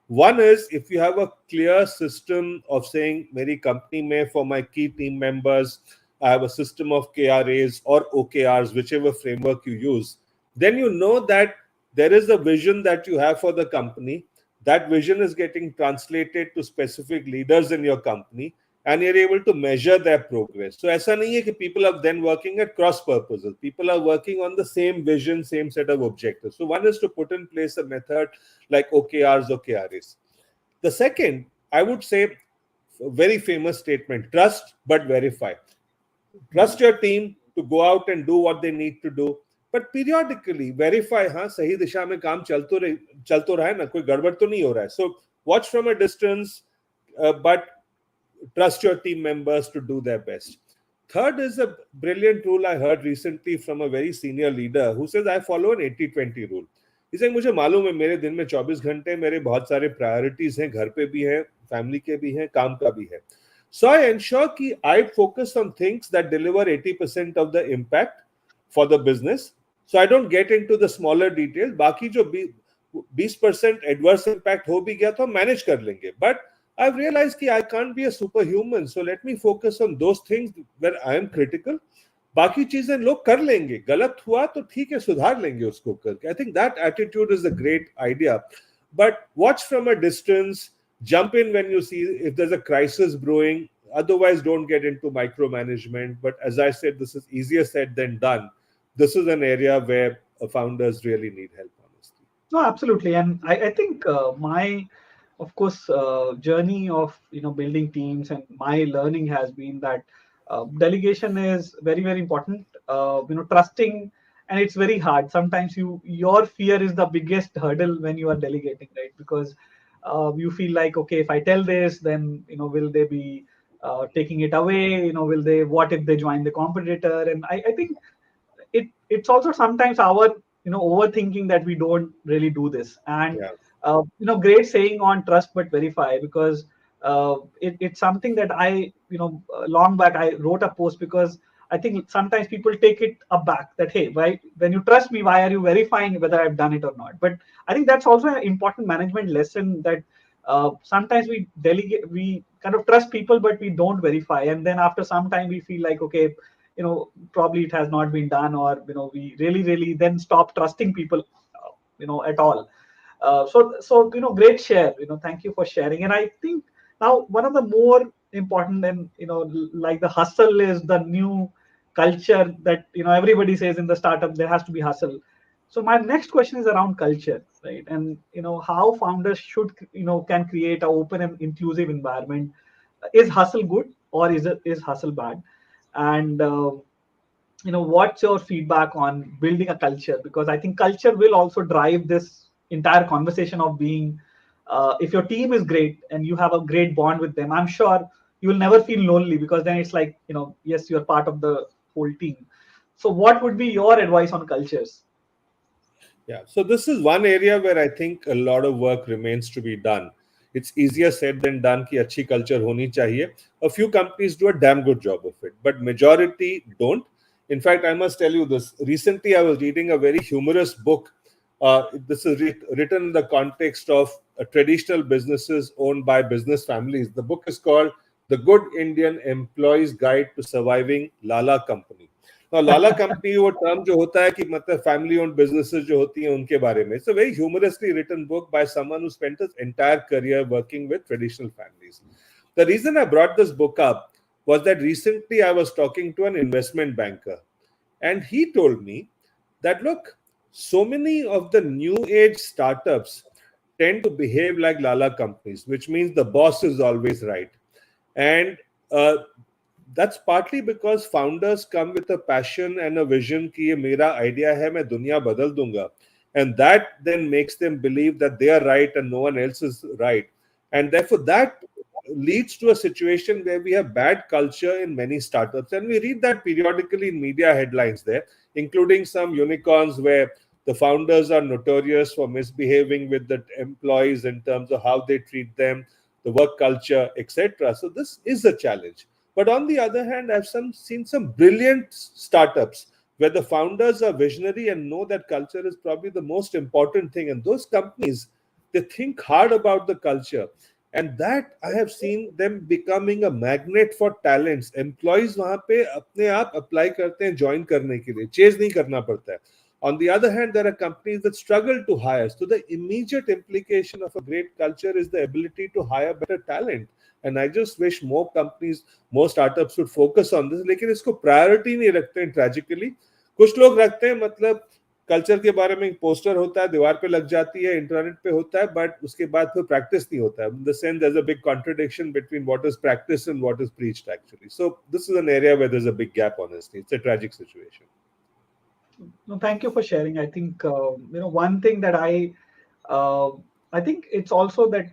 One is if you have a clear system of saying, मेरी company में for my key team members, I have a system of KRAs or OKRs, whichever framework you use, then you know that there is a vision that you have for the company. That vision is getting translated to specific leaders in your company, and you're able to measure their progress. So ऐसा नहीं है कि people are then working at cross purposes. People are working on the same vision, same set of objectives. So one is to put in place a method like OKRs or KRAs. The second, I would say, a very famous statement: trust but verify. Trust your team to go out and do what they need to do, but periodically verify, हाँ सही दिशा में काम चल तो रहा है ना, कोई गड़बड़ तो नहीं हो रहा है. So watch from a distance, but trust your team members to do their best. Third is a brilliant rule I heard recently from a very senior leader who says, I follow an 80-20 rule. He's saying, मुझे मालूम है मेरे दिन में 24 घंटे, मेरे बहुत सारे प्रायोरिटीज हैं, घर पे भी हैं, फैमिली के भी हैं, काम का भी है. So I ensure कि I focus on things that deliver 80% of the impact for the business. So I don't get into the smaller details. बाकी जो 20% adverse impact हो भी गया तो हम manage कर लेंगे. But I've realized कि I can't be a superhuman. So let me focus on those things where I am critical. बाकी चीजें लोग कर लेंगे, गलत हुआ तो ठीक है, सुधार लेंगे उसको करके. I think that attitude is a great idea. But watch from a distance, jump in when you see if there's a crisis brewing. Otherwise, don't get into micromanagement. But as I said, this is easier said than done. This is an area where founders really need help, honestly. No, absolutely, and I think my, of course, journey of building teams and my learning has been that delegation is very important. Trusting, and it's very hard. Sometimes your fear is the biggest hurdle when you are delegating, right? Because you feel like, okay, if I tell this, then will they be taking it away? Will they? What if they join the competitor? And I think it's also sometimes our overthinking that we don't really do this. And Yeah. great saying on trust but verify, because it's something that I long back I wrote a post, because I think sometimes people take it aback that, hey, why, when you trust me, why are you verifying whether I've done it or not? But I think that's also an important management lesson, that sometimes we delegate, we kind of trust people but we don't verify, and then after some time we feel like, okay, probably it has not been done, or we really then stop trusting people at all. So great share, thank you for sharing. And I think now one of the more important, and like the hustle is the new culture that everybody says in the startup there has to be hustle. So my next question is around culture, right? And how founders should can create an open and inclusive environment. Is hustle good, or is hustle bad? And what's your feedback on building a culture? Because I think culture will also drive this entire conversation of being, if your team is great and you have a great bond with them, I'm sure you will never feel lonely, because then it's like, yes, you're part of the whole team. So what would be your advice on cultures? Yeah, so this is one area where I think a lot of work remains to be done. It's easier said than done कि अच्छी culture होनी चाहिए. A few companies do a damn good job of it, but majority don't. In fact, I must tell you this. Recently, I was reading a very humorous book. This is written in the context of traditional businesses owned by business families. The book is called The Good Indian Employee's Guide to Surviving Lala Company. Lala company वो term जो होता है कि मतलब family owned businesses जो होती हैं उनके बारे में. It's a very humorously written book by someone who spent his entire career working with traditional families. The reason I brought this book up was that recently I was talking to an investment banker, and he told me that, look, so many of the new age startups tend to behave like lala companies, which means the boss is always right. And that's partly because founders come with a passion and a vision कि ये मेरा idea है, मैं दुनिया बदल दूंगा, and that then makes them believe that they are right and no one else is right. And therefore, that leads to a situation where we have bad culture in many startups. And we read that periodically in media headlines there, including some unicorns where the founders are notorious for misbehaving with the employees in terms of how they treat them, the work culture, etc. So this is a challenge. But on the other hand, seen some brilliant startups where the founders are visionary and know that culture is probably the most important thing. And those companies, they think hard about the culture. And that I have seen them becoming a magnet for talents. Employees वहां पे अपने आप apply करते हैं join करने के लिए, chase नहीं करना पड़ता है. On the other hand, there are companies that struggle to hire. So the immediate implication of a great culture is the ability to hire better talent. And I just wish more companies, more startups would focus on this. लेकिन इसको priority नहीं रखते हैं tragically. कुछ लोग रखते हैं, मतलब कल्चर के बारे में पोस्टर होता है, दीवार पे लग जाती है, इंटरनेट पे होता है, बट उसके बाद फिर प्रैक्टिस नहीं होता है. In the sense, there's a big contradiction between what is practiced and what is preached actually. So this is an area where there's a big gap, honestly. It's a tragic situation. No, thank you for sharing. I think one thing that uh, I think it's also that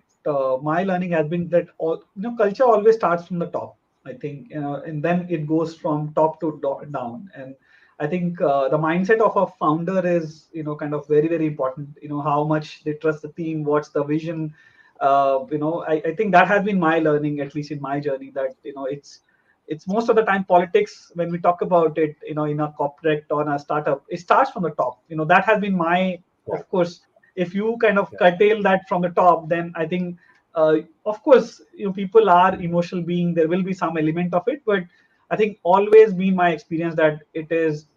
my learning has been that all culture always starts from the top. I think and then it goes from top to down. And I think the mindset of a founder is kind of very very important. How much they trust the team, what's the vision. I think that has been my learning, at least in my journey, that it's most of the time politics when we talk about it, in a corporate or in a startup, it starts from the top. That has been my, Yeah. of course, if you kind of Yeah. curtail that from the top, then I think, of course, people are emotional being. There will be some element of it, but I think always been my experience that it is,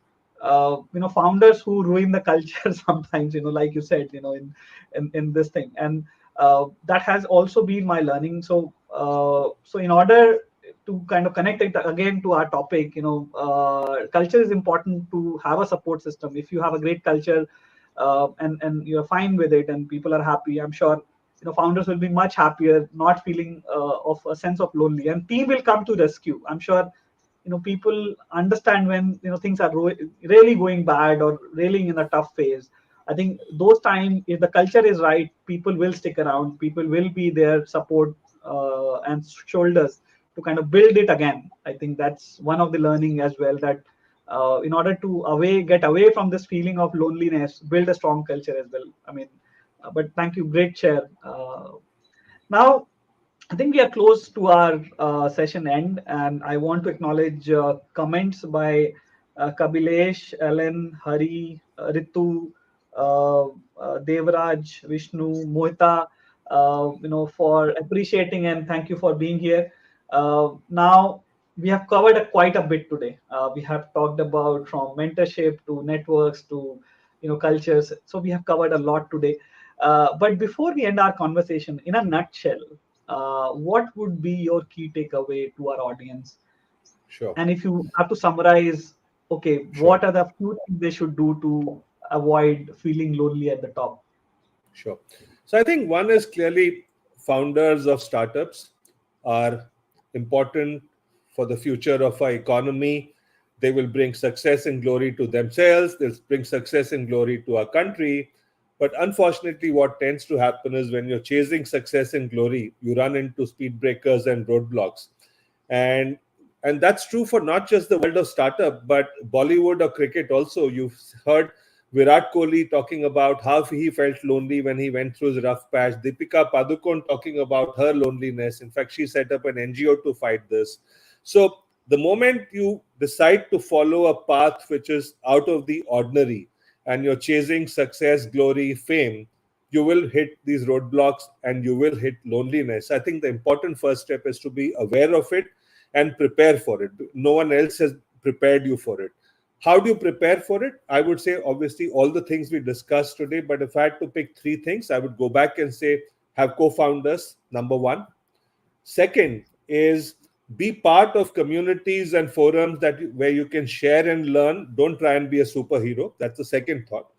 founders who ruin the culture sometimes. Like you said, in this thing, and that has also been my learning. So in order to kind of connect it again to our topic, culture is important to have a support system. If you have a great culture, and you're fine with it and people are happy, I'm sure founders will be much happier, not feeling of a sense of lonely, and team will come to rescue. I'm sure people understand when things are really going bad or really in a tough phase. I think those times, if the culture is right, people will stick around, people will be their support and shoulders to kind of build it again. I think that's one of the learning as well, that in order to get away from this feeling of loneliness, build a strong culture as well. I mean, but thank you, great share. Now I think we are close to our session end, and I want to acknowledge comments by Kabilesh, Ellen, Hari, Ritu, Devraj, Vishnu, Mohita, for appreciating, and thank you for being here. Now, we have covered quite a bit today. We have talked about from mentorship to networks to cultures. So we have covered a lot today. But before we end our conversation, in a nutshell, what would be your key takeaway to our audience? Sure. And if you have to summarize, okay, Sure. what are the few things they should do to avoid feeling lonely at the top? Sure. So I think one is clearly founders of startups are important for the future of our economy. They will bring success and glory to themselves. They'll bring success and glory to our country. But unfortunately, what tends to happen is when you're chasing success and glory, you run into speed breakers and roadblocks. And and that's true for not just the world of startup, but Bollywood or cricket also. You've heard Virat Kohli talking about how he felt lonely when he went through his rough patch. Deepika Padukone talking about her loneliness. In fact, she set up an NGO to fight this. So the moment you decide to follow a path which is out of the ordinary and you're chasing success, glory, fame, you will hit these roadblocks and you will hit loneliness. I think the important first step is to be aware of it and prepare for it. No one else has prepared you for it. How do you prepare for it? I would say, obviously, all the things we discussed today, but if I had to pick three things, I would go back and say, have co founders, number one. Second is be part of communities and forums where you can share and learn. Don't try and be a superhero. That's the second thought.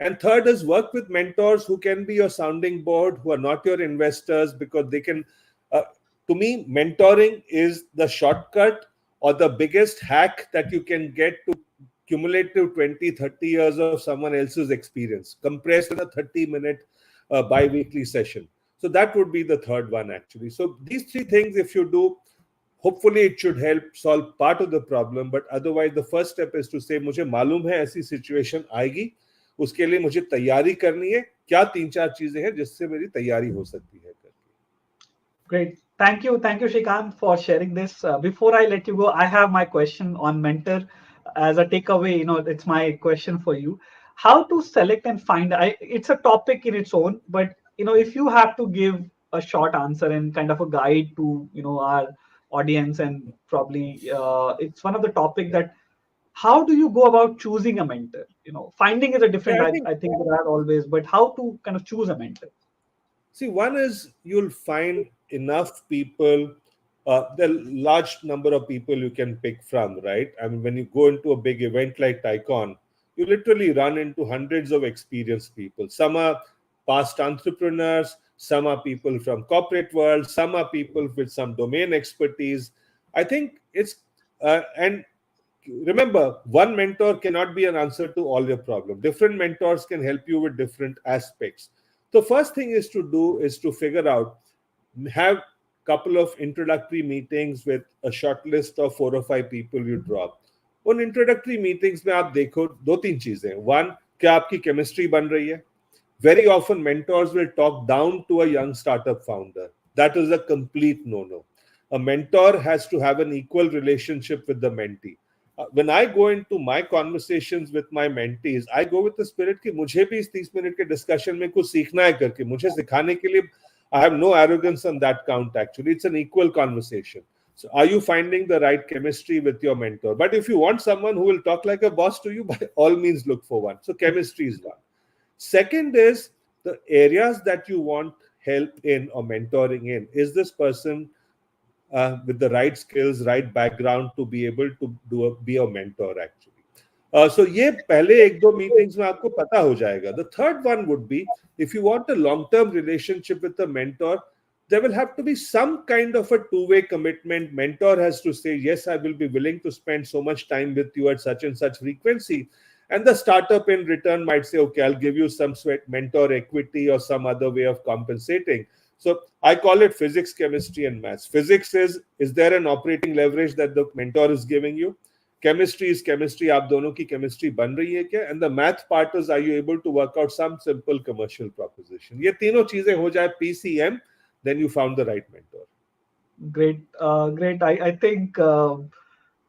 And third is work with mentors who can be your sounding board, who are not your investors, because they can. Uh, to me, mentoring is the shortcut or the biggest hack that you can get to cumulative 20, 30 years of someone else's experience compressed in a 30-minute bi-weekly session. So that would be the third one actually. So these three things, if you do, hopefully it should help solve part of the problem. But otherwise, the first step is to say, मुझे मालूम है ऐसी situation आएगी, उसके लिए मुझे तैयारी करनी है, क्या तीन चार चीजें हैं जिससे मेरी तैयारी हो सकती है करके. Great. Thank you, Shrikant, for sharing this. Before I let you go, I have my question on mentor as a takeaway. It's my question for you. How to select and find? It's a topic in its own, but if you have to give a short answer and kind of a guide to our audience, and probably it's one of the topic that how do you go about choosing a mentor? Finding is a different. Yeah, I I think, think there are always, but how to kind of choose a mentor? see, one is you'll find enough people, the large number of people you can pick from, right? I mean, when you go into a big event like TiECon, you literally run into hundreds of experienced people. Some are past entrepreneurs, some are people from corporate world, some are people with some domain expertise. I think and remember, one mentor cannot be an answer to all your problems. Different mentors can help you with different aspects. The first thing is to do is to figure out, have couple of introductory meetings with a short list of 4 or 5 people you draw. उन introductory meetings में आप देखो दो तीन चीजें. One, क्या आपकी chemistry बन रही है? Very often mentors will talk down to a young startup founder. That is a complete no-no. A mentor has to have an equal relationship with the mentee. When I go into my conversations with my mentees, I go with the spirit कि मुझे भी इस 30 minute के discussion में कुछ सीखना है करके, मुझे सिखाने के लिए I have no arrogance on that count actually. It's an equal conversation. So are you finding the right chemistry with your mentor? But if you want someone who will talk like a boss to you, by all means look for one. So chemistry is one. Second is the areas that you want help in or mentoring in. Is this person with the right skills, right background to be able to be a mentor actually? So ये पहले एक दो meetings में आपको पता हो जाएगा. The third one would be, if you want a long-term relationship with a mentor, there will have to be some kind of a two-way commitment. Mentor has to say, yes, I will be willing to spend so much time with you at such and such frequency. And the startup in return might say, okay, I'll give you some mentor equity or some other way of compensating. So I call it physics, chemistry, and maths. Physics is there an operating leverage that the mentor is giving you? Chemistry is chemistry. आप दोनों की chemistry बन रही है क्या? And the math part is, are you able to work out some simple commercial proposition? ये तीनों चीजें हो जाए PCM, then you found the right mentor. Great. I think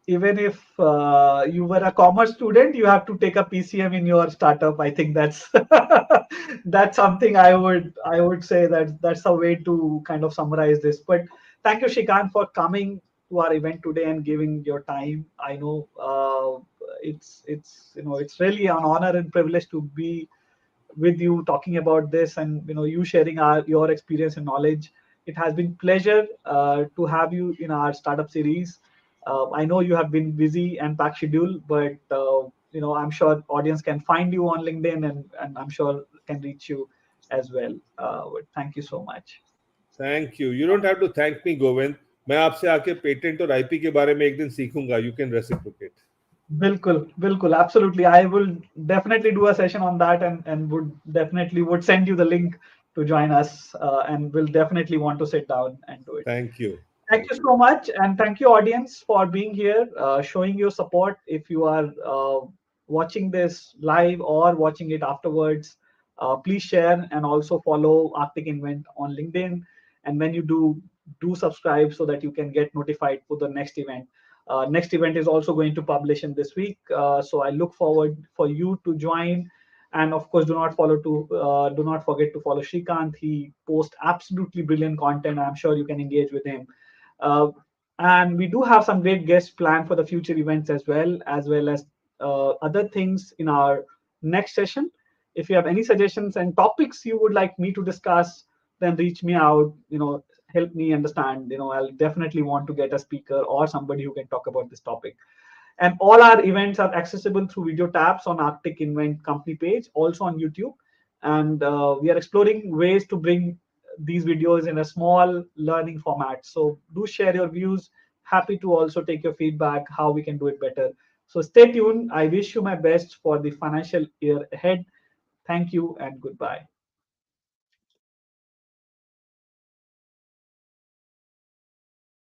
even if you were a commerce student, you have to take a PCM in your startup. I think that's that's something I would say that that's a way to kind of summarize this. But thank you, Shrikant, for coming to our event today and giving your time. I know it's really an honor and privilege to be with you talking about this, and you sharing your experience and knowledge. It has been pleasure to have you in our startup series. I know you have been busy and packed schedule, but I'm sure audience can find you on LinkedIn, and I'm sure can reach you as well. But thank you so much. Thank you. You don't have to thank me, Govind. मैं आपसे आके patent और IP के बारे में एक दिन सीखूंगा. You can reciprocate. Bilkul, absolutely. I will definitely do a session on that, and would send you the link to join us, and will definitely want to sit down and do it. Thank you. Thank you so much, and thank you, audience, for being here, showing your support. If you are watching this live or watching it afterwards, please share and also follow Arctic Invent on LinkedIn. And when you do subscribe so that you can get notified for the next event. Next event is also going to publish in this week, so I look forward for you to join. And of course, do not forget to follow Srikant. He posts absolutely brilliant content. I'm sure you can engage with him. Uh, and we do have some great guests planned for the future events as well as other things in our next session. If you have any suggestions and topics you would like me to discuss, then reach me out. Help me understand. I'll definitely want to get a speaker or somebody who can talk about this topic. And all our events are accessible through video tabs on Arctic Invent company page, also on YouTube. And we are exploring ways to bring these videos in a small learning format. So do share your views. Happy to also take your feedback, how we can do it better. So stay tuned. I wish you my best for the financial year ahead. Thank you and goodbye.